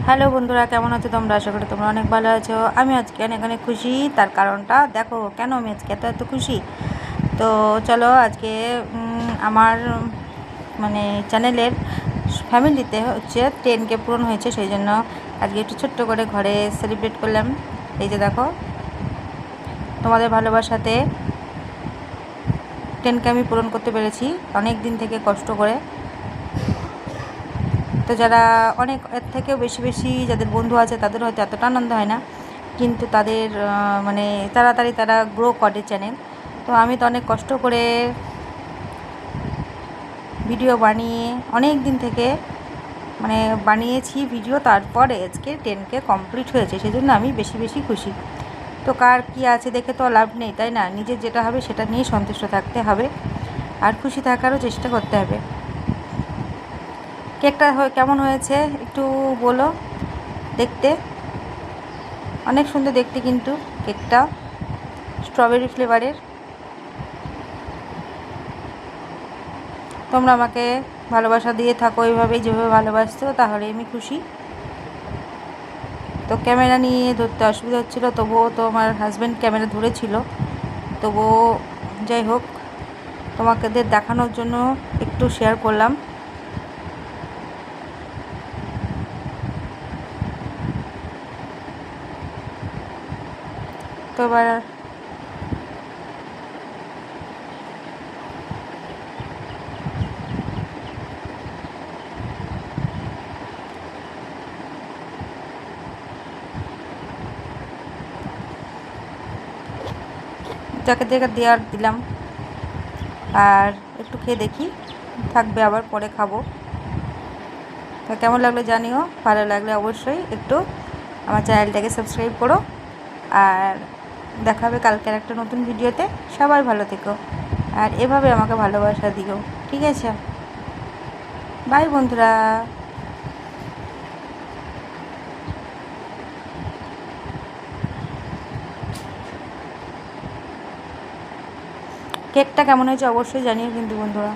Hello বন্ধুরা, কেমন আছো তোমরা? আশা করি তোমরা অনেক ভালো আছো। আমি আজকে অনেক অনেক খুশি। তার কারণটা দেখো কেন আমি আজকে এত এত খুশি। তো চলো আজকে আমার মানে চ্যানেলের ফ্যামিলিতে হচ্ছে 10K পূরণ হয়েছে, সেই জন্য আজকে একটু ছোট্ট করে ঘরে সেলিব্রেট করলাম। এই যে দেখো, তোমাদের ভালোবাসাতে 10K আমি পূরণ করতে পেরেছি অনেক দিন থেকে কষ্ট করে। তো যারা অনেক এর থেকেও বেশি বেশি যাদের বন্ধু আছে তাদের হয়তো এতটা আনন্দ হয় না, কিন্তু তাদের মানে তাড়াতাড়ি তারা গ্রো করে চ্যানেল। তো আমি তো অনেক কষ্ট করে ভিডিও বানিয়ে অনেক দিন থেকে মানে বানিয়েছি ভিডিও, তারপরে আজকে 10K কমপ্লিট হয়েছে, সেই জন্য আমি বেশি বেশি খুশি। তো কার কী আছে দেখে তো লাভ নেই, তাই না? নিজের যেটা হবে সেটা নিয়ে সন্তুষ্ট থাকতে হবে আর খুশি থাকারও চেষ্টা করতে হবে। কেকটা কেমন হয়েছে একটু বলো। দেখতে অনেক সুন্দর দেখতে, কিন্তু কেকটা স্ট্রবেরি ফ্লেভারের। তোমরা আমাকে ভালোবাসা দিয়ে থাকো এইভাবেই, যেভাবে ভালোবাসছো, তাহলে আমি খুশি। তো ক্যামেরা নিয়ে ধরতে অসুবিধা হচ্ছিলো, তবুও তো আমার হাজব্যান্ড ক্যামেরা ধরেছিল। তবুও যাই হোক, তোমাদের দেখানোর জন্য একটু শেয়ার করলাম। তো এবার যাকে দেখে দিলাম, আর একটু খেয়ে দেখি, থাকবে আবার পরে খাবো। তো কেমন লাগলো জানিও, ভালো লাগলে অবশ্যই একটু আমার চ্যানেলটাকে সাবস্ক্রাইব করো। আর দেখা হবে কালকের একটা নতুন ভিডিওতে। সবাই ভালো থেকো আর এভাবে আমাকে ভালোবাসা দিও, ঠিক আছে? বাই বন্ধুরা। কেকটা কেমন হয়েছে অবশ্যই জানিও কিন্তু বন্ধুরা।